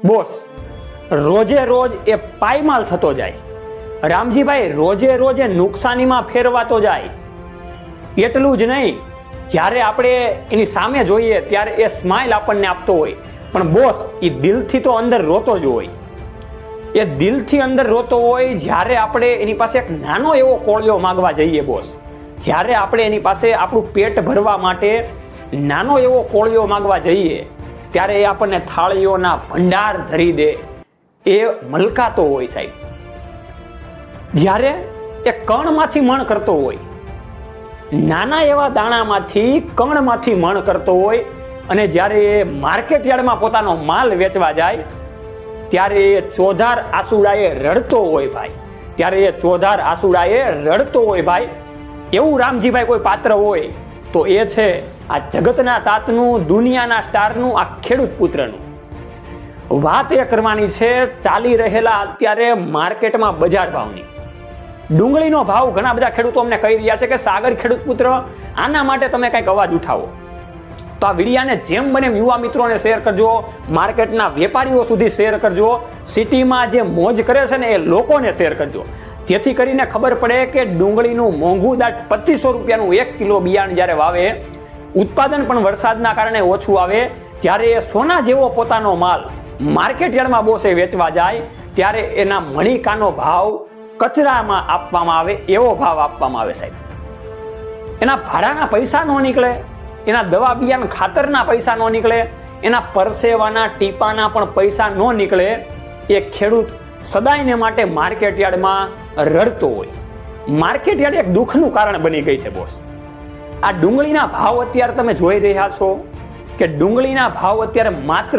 Boss રોજે રોજ એ પાયમાલ થતો જાય, રામજીભાઈ રોજે રોજ નુકસાનીમાં ફેરવાતો જાય. એટલું જ નહીં, જ્યારે આપણે એની સામે જોઈએ ત્યારે એ સ્માઇલ આપણને આપતો હોય, પણ બોસ એ દિલથી તો અંદર રોતો જ હોય. એ દિલથી અંદર રોતો હોય જ્યારે આપણે એની પાસે એક નાનો એવો કોળિયો માંગવા જઈએ. બોસ જ્યારે આપણે એની પાસે આપણું પેટ ભરવા માટે નાનો એવો કોળિયો માંગવા જઈએ ત્યારે એ આપણને થાળીઓના ભંડાર ધરી દે, એ મલકાતો હોય સાહેબ. જ્યારે એ કણમાંથી મણ કરતો હોય, નાના એવા દાણામાંથી કણમાંથી મણ કરતો હોય, અને જ્યારે એ માર્કેટ યાર્ડમાં પોતાનો માલ વેચવા જાય ત્યારે એ ચોધાર આસુડાએ રડતો હોય ભાઈ. ત્યારે એ ચોધાર આસુડાએ રડતો હોય ભાઈ. એવું રામજીભાઈ કોઈ પાત્ર હોય તો એ છે આ જગતના તાતનું, દુનિયાના સ્ટારનું, આ ખેડૂત પુત્રનું. વાત એ કરવાની છે ચાલી રહેલા અત્યારે માર્કેટમાં બજાર ભાવની. ડુંગળીનો ભાવ ઘણા બધા ખેડૂતો અમને કહી રહ્યા છે કે સાગર ખેડૂત પુત્ર, આના માટે તમે કંઈક અવાજ ઉઠાવો. તો આ વિડીયાને જેમ બને યુવા મિત્રોને શેર કરજો, માર્કેટના વેપારીઓ સુધી શેર કરજો, સિટીમાં જે મોજ કરે છે ને એ લોકોને શેર કરજો, જેથી કરીને ખબર પડે કે ડુંગળીનું મોંઘું દાટ 2500 રૂપિયાનું 1 કિલો બિયારણ જ્યારે વાવે, ઉત્પાદન પણ વરસાદના કારણે ઓછું આવે, જ્યારે એ સોના જેવો પોતાનો માલ માર્કેટ યાર્ડમાં બોસે વેચવા જાય ત્યારે એના મણિકાનો ભાવ કચરામાં આપવામાં આવે એવો ભાવ આપવામાં આવે સાહેબ. એના ભાડાના પૈસા ન નીકળે, એના દવા બિયારણ ખાતરના પૈસા ન નીકળે, એના પરસેવાના ટીપાના પણ પૈસા ન નીકળે. એ ખેડૂત સદાયને માટે માર્કેટ યાર્ડમાં રડતો હોય. માર્કેટ યાર્ડ એક દુઃખનું કારણ બની ગઈ છે બોસ. આ ડુંગળીના ભાવ અત્યારે તમે જોઈ રહ્યા છો કે ડુંગળીના ભાવ અત્યારે માત્ર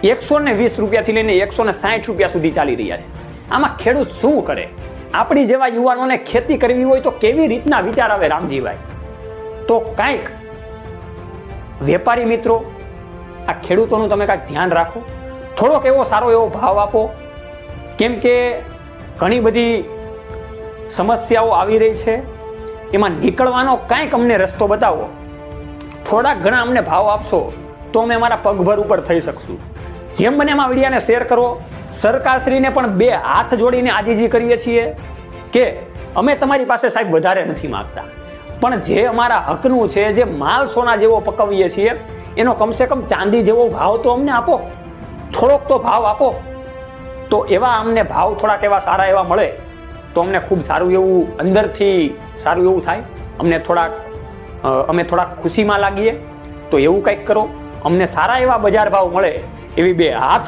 120 રૂપિયાથી લઈને 160 રૂપિયા સુધી ચાલી રહ્યા છે. આમાં ખેડૂત શું કરે? આપણી જેવા યુવાનોને ખેતી કરવી હોય તો કેવી રીતના વિચાર આવે રામજીભાઈ? તો કાંઈક વેપારી મિત્રો, આ ખેડૂતોનું તમે કાંઈક ધ્યાન રાખો, થોડોક એવો સારો એવો ભાવ આપો, કેમ કે ઘણી બધી સમસ્યાઓ આવી રહી છે, એમાં નીકળવાનો કાંઈક અમને રસ્તો બતાવો. થોડાક ઘણા અમને ભાવ આપશો તો અમે અમારા પગભર ઉપર થઈ શકશું. જેમ બને એમાં વિડીયાને શેર કરો. સરકારશ્રીને પણ 2 હાથ જોડીને આજીજી કરીએ છીએ કે અમે તમારી પાસે સાહેબ વધારે નથી માંગતા, પણ જે અમારા હકનું છે, જે માલ સોના જેવો પકવીએ છીએ એનો કમસે કમ ચાંદી જેવો ભાવ તો અમને આપો, થોડોક તો ભાવ આપો. તો એવા અમને ભાવ થોડાક એવા સારા એવા મળે તો અમને ખૂબ સારું એવું અંદરથી સારું એવું થાય, અમે થોડાક ખુશીમાં લાગીએ. તો એવું કંઈક કરો, અમને સારા એવા બજાર ભાવ મળે એવી 2 હાથ